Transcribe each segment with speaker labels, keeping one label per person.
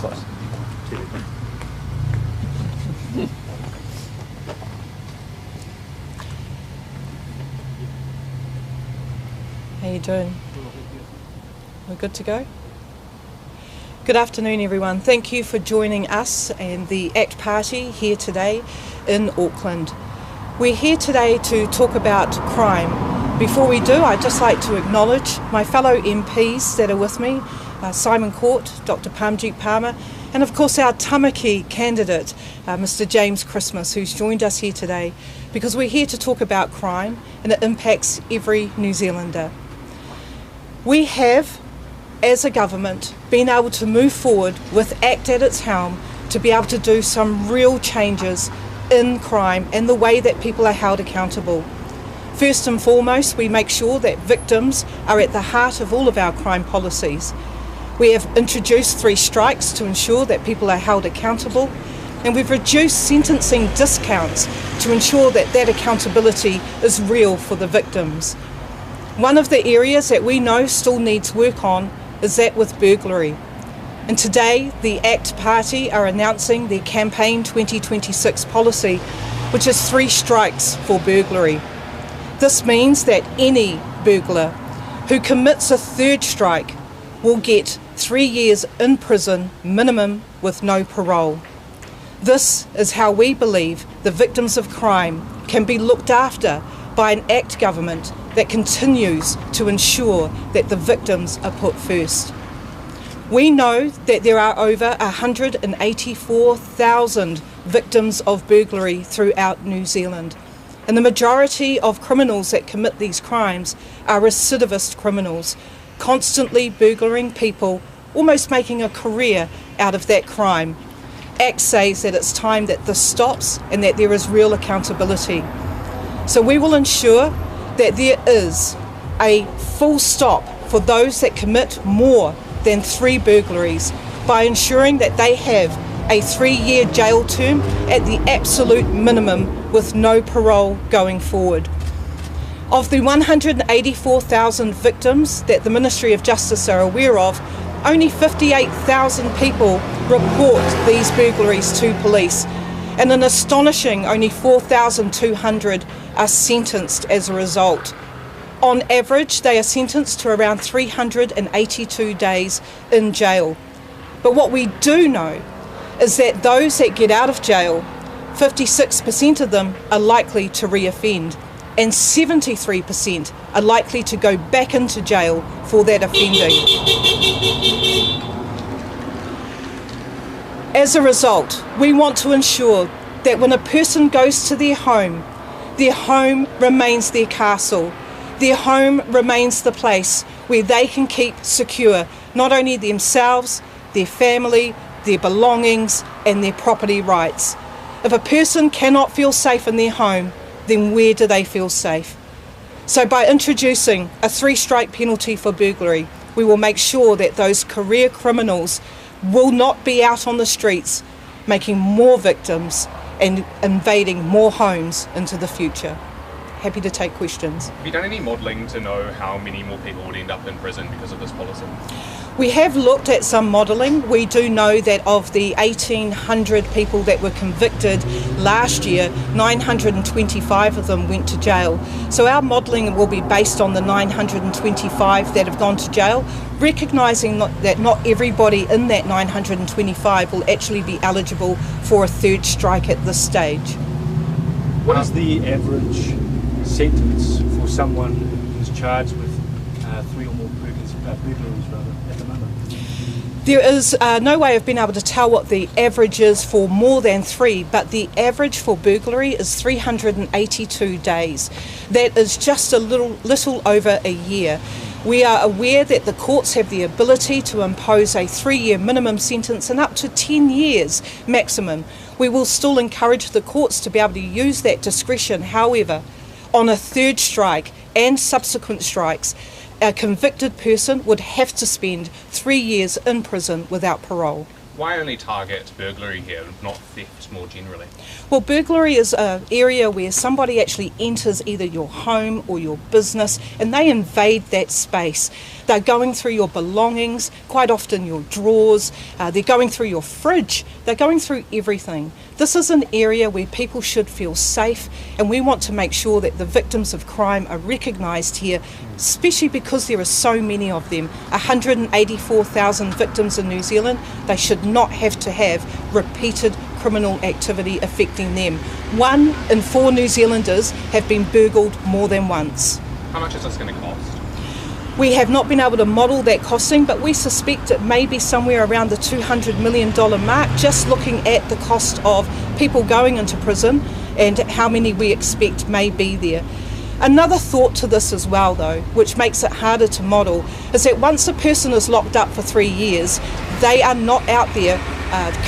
Speaker 1: close.
Speaker 2: How you doing? We're good to go? Good afternoon, everyone. Thank you for joining us and the ACT Party here today in Auckland. We're here today to talk about crime. Before we do, I'd just like to acknowledge my fellow MPs that are with me, Simon Court, Dr. Parmjeet Palmer, and of course our Tamaki candidate, Mr. James Christmas, who's joined us here today, because we're here to talk about crime and it impacts every New Zealander. We have, as a government, been able to move forward with ACT at its helm to be able to do some real changes in crime and the way that people are held accountable. First and foremost, we make sure that victims are at the heart of all of our crime policies. We have introduced 3 strikes to ensure that people are held accountable, and we've reduced sentencing discounts to ensure that that accountability is real for the victims. One of the areas that we know still needs work on is that with burglary. And today, the ACT Party are announcing their Campaign 2026 policy, which is 3 strikes for burglary. This means that any burglar who commits a 3rd strike will get 3 years in prison minimum with no parole. This is how we believe the victims of crime can be looked after by an ACT government that continues to ensure that the victims are put first. We know that there are over 184,000 victims of burglary throughout New Zealand, and the majority of criminals that commit these crimes are recidivist criminals, constantly burglaring people, almost making a career out of that crime. ACT says that it's time that this stops and that there is real accountability. So we will ensure that there is a full stop for those that commit more than 3 burglaries by ensuring that they have a 3-year jail term at the absolute minimum with no parole going forward. Of the 184,000 victims that the Ministry of Justice are aware of, only 58,000 people report these burglaries to police, and an astonishing only 4,200 are sentenced as a result. On average, they are sentenced to around 382 days in jail. But what we do know is that those that get out of jail, 56% of them are likely to reoffend, and 73% are likely to go back into jail for that offending. As a result, we want to ensure that when a person goes to their home remains their castle. Their home remains the place where they can keep secure not only themselves, their family, their belongings and their property rights. If a person cannot feel safe in their home, then where do they feel safe? So by introducing a 3-strike penalty for burglary, we will make sure that those career criminals will not be out on the streets making more victims and invading more homes into the future. Happy to take questions.
Speaker 3: Have you done any modelling to know how many more people would end up in prison because of this policy?
Speaker 2: We have looked at some modelling. We do know that of the 1,800 people that were convicted last year, 925 of them went to jail. So our modelling will be based on the 925 that have gone to jail, recognising that not everybody in that 925 will actually be eligible for a 3rd strike at this stage.
Speaker 1: What is the average sentence for someone who's charged with 3 or more burglaries at the moment?
Speaker 2: There is no way of being able to tell what the average is for more than 3, but the average for burglary is 382 days. That is just a little over a year. We are aware that the courts have the ability to impose a 3-year minimum sentence and up to 10 years maximum. We will still encourage the courts to be able to use that discretion. However, on a 3rd strike and subsequent strikes, a convicted person would have to spend 3 years in prison without parole.
Speaker 3: Why only target burglary here, not theft more generally?
Speaker 2: Well, burglary is an area where somebody actually enters either your home or your business and they invade that space. They're going through your belongings, quite often your drawers, they're going through your fridge, they're going through everything. This is an area where people should feel safe, and we want to make sure that the victims of crime are recognised here, especially because there are so many of them. 184,000 victims in New Zealand. They should not have to have repeated criminal activity affecting them. 1 in 4 New Zealanders have been burgled more than once.
Speaker 3: How much is this going to cost?
Speaker 2: We have not been able to model that costing, but we suspect it may be somewhere around the $200 million mark, just looking at the cost of people going into prison and how many we expect may be there. Another thought to this as well, though, which makes it harder to model, is that once a person is locked up for 3 years, they are not out there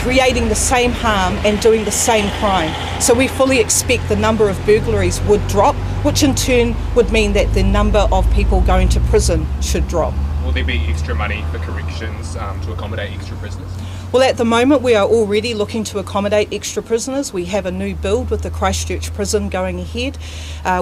Speaker 2: creating the same harm and doing the same crime. So we fully expect the number of burglaries would drop, which in turn would mean that the number of people going to prison should drop.
Speaker 3: Will there be extra money for corrections to accommodate extra prisoners?
Speaker 2: Well, at the moment we are already looking to accommodate extra prisoners. We have a new build with the Christchurch prison going ahead.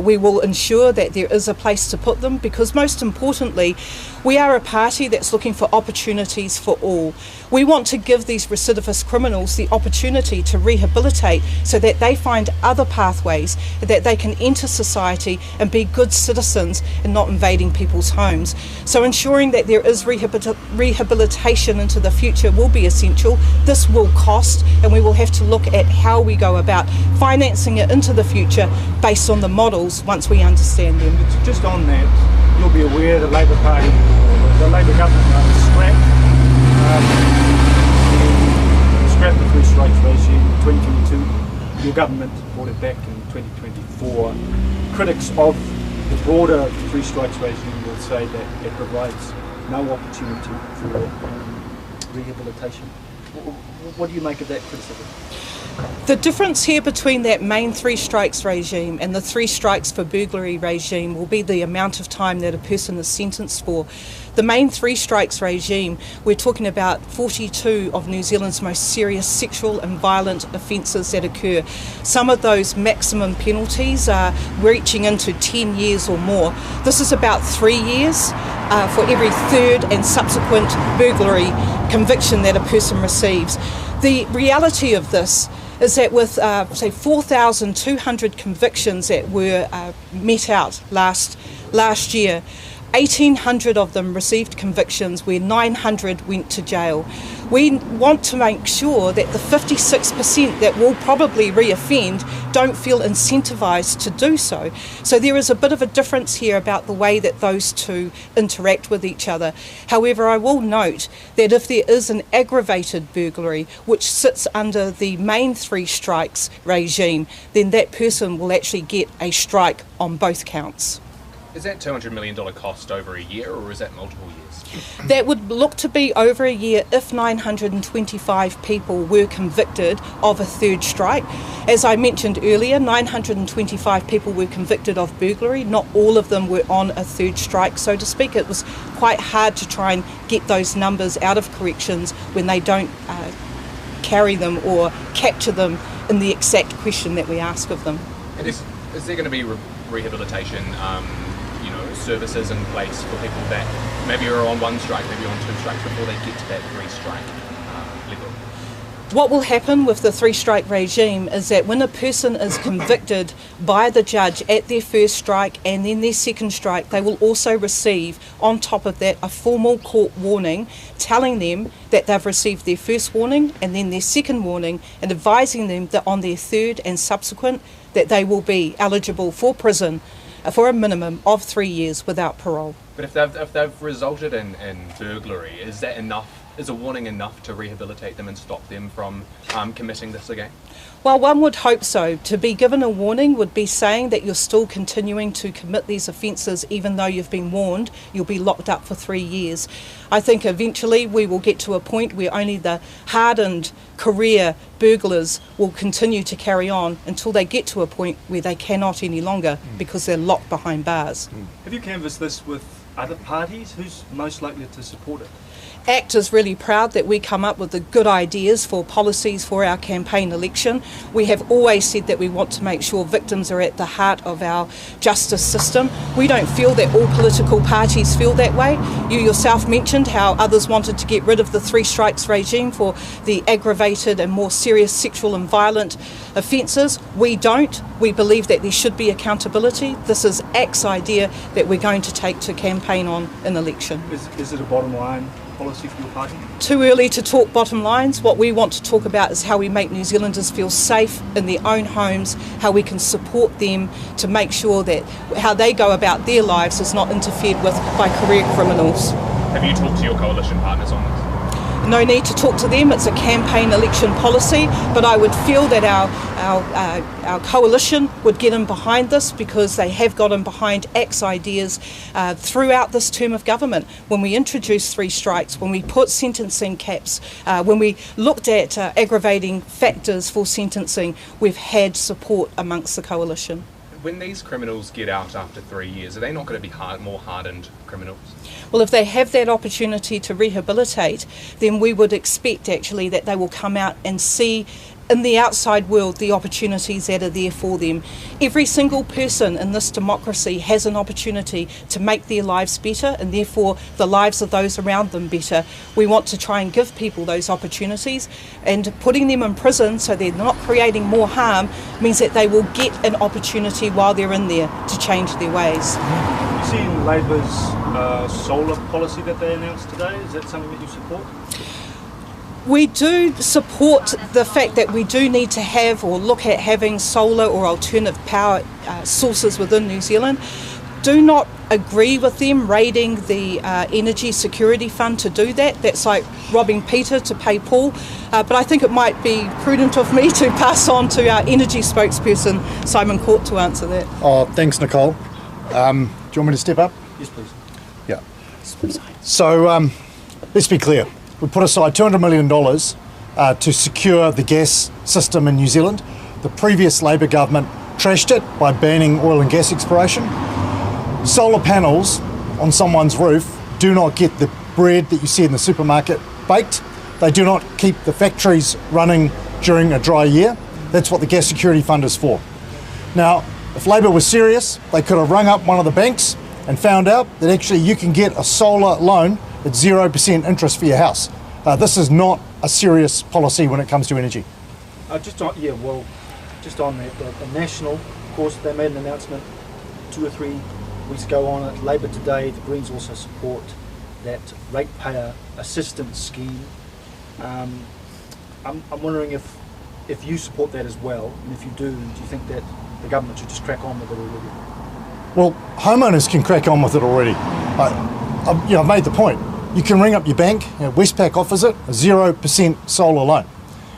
Speaker 2: We will ensure that there is a place to put them, because most importantly, we are a party that's looking for opportunities for all. We want to give these recidivist criminals the opportunity to rehabilitate so that they find other pathways, that they can enter society and be good citizens and not invading people's homes. So ensuring that there is rehabilitation into the future will be essential. This will cost, and we will have to look at how we go about financing it into the future based on the models once we understand them.
Speaker 1: Just on that, you'll be aware the Labour Party, the Labour government scrapped the three strikes regime in 2022. Your government brought it back in 2024. Critics of the broader three strikes regime will say that it provides no opportunity for rehabilitation. What do you make of that criticism?
Speaker 2: The difference here between that main 3 strikes regime and the 3 strikes for burglary regime will be the amount of time that a person is sentenced for. The main 3 strikes regime, we're talking about 42 of New Zealand's most serious sexual and violent offences that occur. Some of those maximum penalties are reaching into 10 years or more. This is about 3 years for every 3rd and subsequent burglary conviction that a person receives. The reality of this is that with, say, 4,200 convictions that were met out last year, 1,800 of them received convictions where 900 went to jail. We want to make sure that the 56% that will probably reoffend don't feel incentivised to do so. So there is a bit of a difference here about the way that those two interact with each other. However, I will note that if there is an aggravated burglary which sits under the main 3 strikes regime, then that person will actually get a strike on both counts.
Speaker 3: Is that $200 million cost over a year, or is that multiple years?
Speaker 2: That would look to be over a year if 925 people were convicted of a 3rd strike. As I mentioned earlier, 925 people were convicted of burglary. Not all of them were on a 3rd strike, so to speak. It was quite hard to try and get those numbers out of corrections when they don't carry them or capture them in the exact question that we ask of them.
Speaker 3: And is there going to be rehabilitation services in place for people that maybe are on 1 strike, maybe on 2 strikes before they get to that 3 strike level?
Speaker 2: What will happen with the 3 strike regime is that when a person is convicted by the judge at their 1st strike and then their 2nd strike, they will also receive on top of that a formal court warning telling them that they've received their 1st warning and then their 2nd warning, and advising them that on their 3rd and subsequent that they will be eligible for prison for a minimum of 3 years without parole.
Speaker 3: But if they've resulted in burglary, is that enough? Is a warning enough to rehabilitate them and stop them from committing this again?
Speaker 2: Well, one would hope so. To be given a warning would be saying that you're still continuing to commit these offences even though you've been warned you'll be locked up for 3 years. I think eventually we will get to a point where only the hardened career burglars will continue to carry on until they get to a point where they cannot any longer because they're locked behind bars.
Speaker 1: Have you canvassed this with other parties? Who's most likely to support it?
Speaker 2: ACT is really proud that we come up with the good ideas for policies for our campaign election. We have always said that we want to make sure victims are at the heart of our justice system. We don't feel that all political parties feel that way. You yourself mentioned how others wanted to get rid of the 3 strikes regime for the aggravated and more serious sexual and violent offences. We don't. We believe that there should be accountability. This is ACT's idea that we're going to take to campaign on in election.
Speaker 1: Is it a bottom line policy for your party?
Speaker 2: Too early to talk bottom lines. What we want to talk about is how we make New Zealanders feel safe in their own homes, how we can support them to make sure that how they go about their lives is not interfered with by career criminals.
Speaker 3: Have you talked to your coalition partners on this?
Speaker 2: No need to talk to them. It's a campaign election policy, but I would feel that our coalition would get in behind this, because they have gotten behind ACT's ideas throughout this term of government. When we introduced 3 strikes, when we put sentencing caps, when we looked at aggravating factors for sentencing, we've had support amongst the coalition.
Speaker 3: When these criminals get out after 3 years, are they not going to be more hardened criminals?
Speaker 2: Well, if they have that opportunity to rehabilitate, then we would expect actually that they will come out and see in the outside world the opportunities that are there for them. Every single person in this democracy has an opportunity to make their lives better, and therefore the lives of those around them better. We want to try and give people those opportunities, and putting them in prison so they're not creating more harm means that they will get an opportunity while they're in there to change their ways.
Speaker 1: You see Labour's solar policy that they announced today, is that something that you support?
Speaker 2: We do support the fact that we do need to have or look at having solar or alternative power sources within New Zealand. Do not agree with them raiding the Energy Security Fund to do that. That's like robbing Peter to pay Paul. But I think it might be prudent of me to pass on to our energy spokesperson, Simon Court, to answer that.
Speaker 4: Oh, thanks, Nicole. Do you want me to step up?
Speaker 1: Yes, please.
Speaker 4: Yeah. So let's be clear. We put aside $200 million to secure the gas system in New Zealand. The previous Labor government trashed it by banning oil and gas exploration. Solar panels on someone's roof do not get the bread that you see in the supermarket baked. They do not keep the factories running during a dry year. That's what the Gas Security Fund is for. Now, if Labor was serious, they could have rung up one of the banks and found out that actually you can get a solar loan at 0% interest for your house. This is not a serious policy when it comes to energy.
Speaker 1: Just on that, the National, of course, they made an announcement 2 or 3 weeks ago on it. Labour today, the Greens also support that ratepayer assistance scheme. I'm wondering if you support that as well, and if you do you think that the government should just crack on with it already?
Speaker 4: Well, homeowners can crack on with it already. I've made the point. You can ring up your bank, Westpac offers it, a 0% solar loan.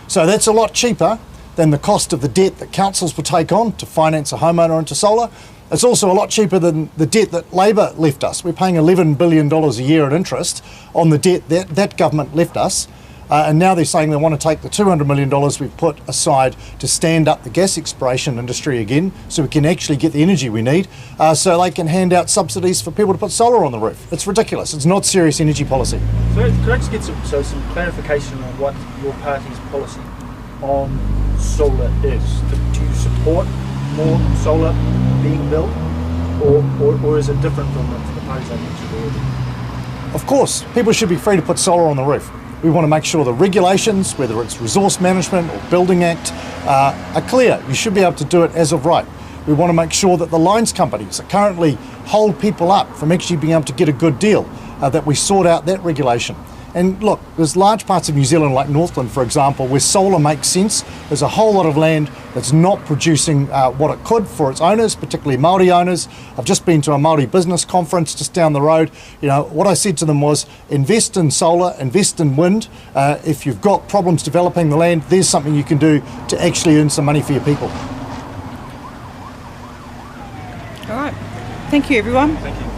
Speaker 4: So that's a lot cheaper than the cost of the debt that councils will take on to finance a homeowner into solar. It's also a lot cheaper than the debt that Labor left us. We're paying $11 billion a year in interest on the debt that government left us. And now they're saying they want to take the $200 million we've put aside to stand up the gas exploration industry again, so we can actually get the energy we need, so they can hand out subsidies for people to put solar on the roof. It's ridiculous. It's not serious energy policy.
Speaker 1: So could I just get some clarification on what your party's policy on solar is? Do you support more solar being built, or is it different from the parties I mentioned already?
Speaker 4: Of course, people should be free to put solar on the roof. We want to make sure the regulations, whether it's Resource Management or Building Act, are clear. You should be able to do it as of right. We want to make sure that the lines companies that currently hold people up from actually being able to get a good deal, that we sort out that regulation. And look, there's large parts of New Zealand, like Northland, for example, where solar makes sense. There's a whole lot of land that's not producing what it could for its owners, particularly Māori owners. I've just been to a Māori business conference just down the road. What I said to them was, invest in solar, invest in wind. If you've got problems developing the land, there's something you can do to actually earn some money for your people.
Speaker 2: All right. Thank you, everyone.
Speaker 1: Thank you.